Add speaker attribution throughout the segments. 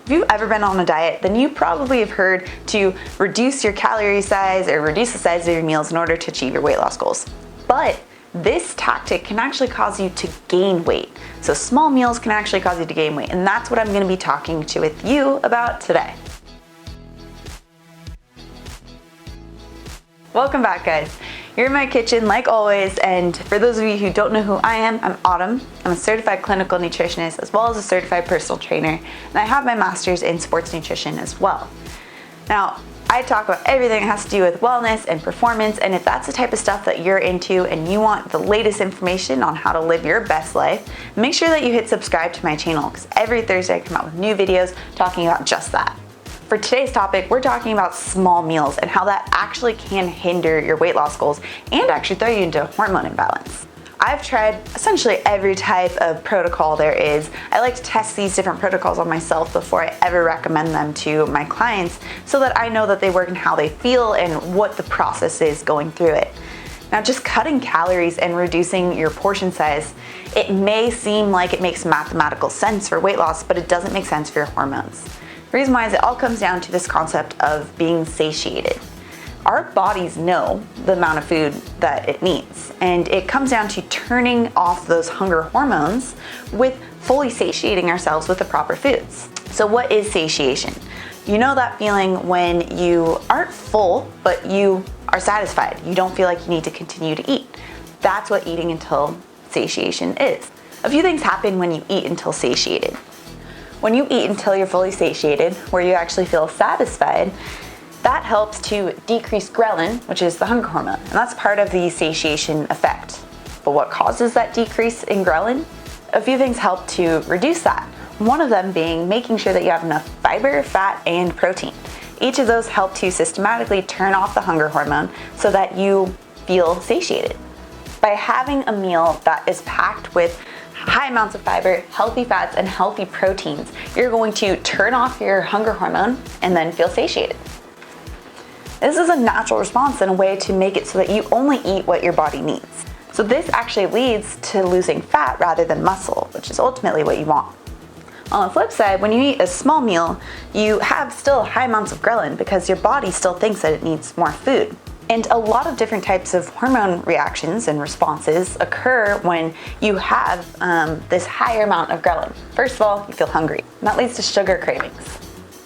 Speaker 1: If you've ever been on a diet, then you probably have heard to reduce your calorie size or reduce the size of your meals in order to achieve your weight loss goals. But this tactic can actually cause you to gain weight. So small meals can actually cause you to gain weight, and that's what I'm gonna be talking with you about today. Welcome back, guys. You're in my kitchen like always, and for those of you who don't know who I am, I'm Autumn. I'm a certified clinical nutritionist as well as a certified personal trainer, and I have my master's in sports nutrition as well. Now, I talk about everything that has to do with wellness and performance, and if that's the type of stuff that you're into and you want the latest information on how to live your best life, make sure that you hit subscribe to my channel, because every Thursday I come out with new videos talking about just that. For today's topic, we're talking about small meals and how that actually can hinder your weight loss goals and actually throw you into a hormone imbalance. I've tried essentially every type of protocol there is. I like to test these different protocols on myself before I ever recommend them to my clients so that I know that they work and how they feel and what the process is going through it. Now, just cutting calories and reducing your portion size, it may seem like it makes mathematical sense for weight loss, but it doesn't make sense for your hormones. The reason why is it all comes down to this concept of being satiated. Our bodies know the amount of food that it needs, and it comes down to turning off those hunger hormones with fully satiating ourselves with the proper foods. So what is satiation? You know that feeling when you aren't full, but you are satisfied. You don't feel like you need to continue to eat. That's what eating until satiation is. A few things happen when you eat until satiated. When you eat until you're fully satiated, where you actually feel satisfied, that helps to decrease ghrelin, which is the hunger hormone, and that's part of the satiation effect. But what causes that decrease in ghrelin? A few things help to reduce that. One of them being making sure that you have enough fiber, fat, and protein. Each of those help to systematically turn off the hunger hormone so that you feel satiated. By having a meal that is packed with high amounts of fiber, healthy fats, and healthy proteins, you're going to turn off your hunger hormone and then feel satiated. This is a natural response and a way to make it so that you only eat what your body needs. So this actually leads to losing fat rather than muscle, which is ultimately what you want. On the flip side, when you eat a small meal, you have still high amounts of ghrelin because your body still thinks that it needs more food. And a lot of different types of hormone reactions and responses occur when you have this higher amount of ghrelin. First of all, you feel hungry, and that leads to sugar cravings.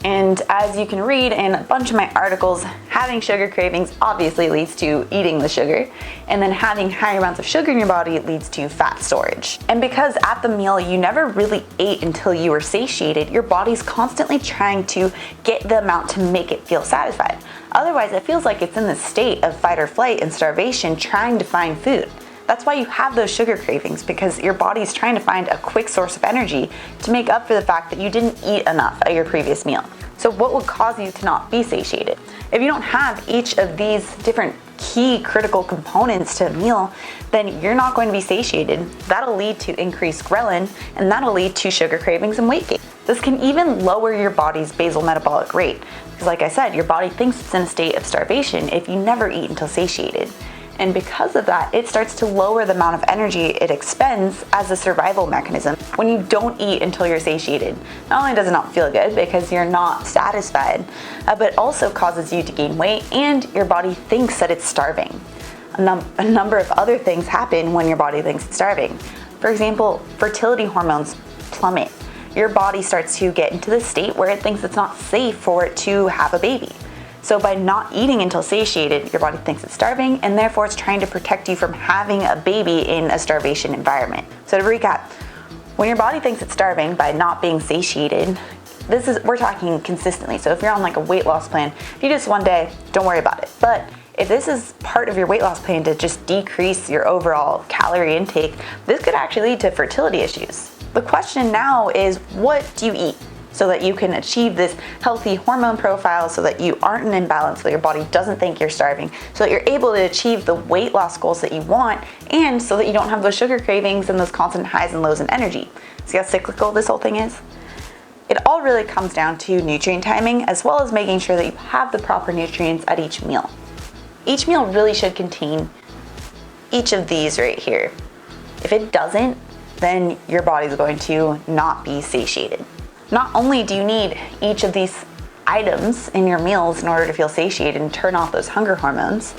Speaker 1: And as you can read in a bunch of my articles, having sugar cravings obviously leads to eating the sugar, and then having higher amounts of sugar in your body leads to fat storage. And because at the meal you never really ate until you were satiated, your body's constantly trying to get the amount to make it feel satisfied. Otherwise, it feels like it's in this state of fight or flight and starvation trying to find food. That's why you have those sugar cravings, because your body's trying to find a quick source of energy to make up for the fact that you didn't eat enough at your previous meal. So what would cause you to not be satiated? If you don't have each of these different key critical components to a meal, then you're not going to be satiated. That'll lead to increased ghrelin, and that'll lead to sugar cravings and weight gain. This can even lower your body's basal metabolic rate, because like I said, your body thinks it's in a state of starvation if you never eat until satiated. And because of that, it starts to lower the amount of energy it expends as a survival mechanism when you don't eat until you're satiated. Not only does it not feel good because you're not satisfied, but it also causes you to gain weight and your body thinks that it's starving. A number of other things happen when your body thinks it's starving. For example, fertility hormones plummet. Your body starts to get into the state where it thinks it's not safe for it to have a baby. So by not eating until satiated, your body thinks it's starving, and therefore it's trying to protect you from having a baby in a starvation environment. So to recap, when your body thinks it's starving by not being satiated, we're talking consistently. So if you're on like a weight loss plan, if you do this one day, don't worry about it. But if this is part of your weight loss plan to just decrease your overall calorie intake, this could actually lead to fertility issues. The question now is, what do you eat so that you can achieve this healthy hormone profile, so that you aren't in imbalance, so that your body doesn't think you're starving, so that you're able to achieve the weight loss goals that you want, and so that you don't have those sugar cravings and those constant highs and lows in energy. See how cyclical this whole thing is? It all really comes down to nutrient timing, as well as making sure that you have the proper nutrients at each meal. Each meal really should contain each of these right here. If it doesn't, then your body's going to not be satiated. Not only do you need each of these items in your meals in order to feel satiated and turn off those hunger hormones,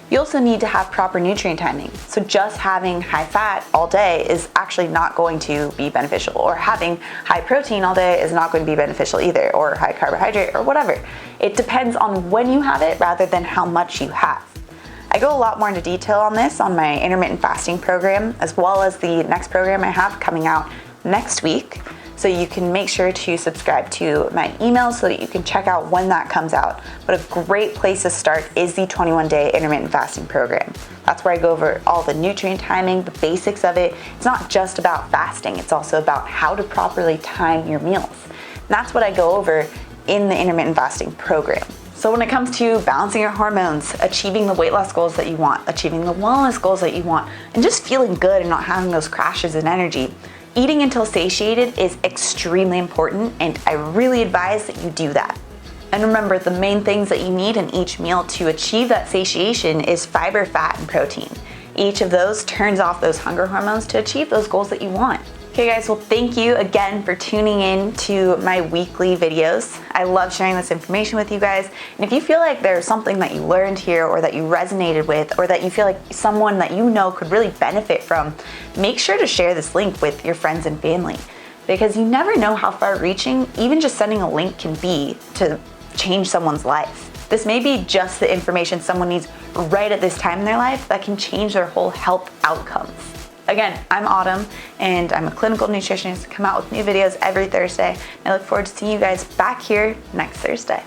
Speaker 1: you also need to have proper nutrient timing. So just having high fat all day is actually not going to be beneficial, or having high protein all day is not going to be beneficial either, or high carbohydrate or whatever. It depends on when you have it rather than how much you have. I go a lot more into detail on this on my intermittent fasting program, as well as the next program I have coming out next week. So you can make sure to subscribe to my email so that you can check out when that comes out. But a great place to start is the 21-day intermittent fasting program. That's where I go over all the nutrient timing, the basics of it. It's not just about fasting, it's also about how to properly time your meals. And that's what I go over in the intermittent fasting program. So when it comes to balancing your hormones, achieving the weight loss goals that you want, achieving the wellness goals that you want, and just feeling good and not having those crashes in energy, eating until satiated is extremely important, and I really advise that you do that. And remember, the main things that you need in each meal to achieve that satiation is fiber, fat, and protein. Each of those turns off those hunger hormones to achieve those goals that you want. Okay guys, well thank you again for tuning in to my weekly videos. I love sharing this information with you guys. And if you feel like there's something that you learned here, or that you resonated with, or that you feel like someone that you know could really benefit from, make sure to share this link with your friends and family. Because you never know how far reaching even just sending a link can be to change someone's life. This may be just the information someone needs right at this time in their life that can change their whole health outcomes. Again, I'm Autumn, and I'm a clinical nutritionist. I come out with new videos every Thursday. I look forward to seeing you guys back here next Thursday.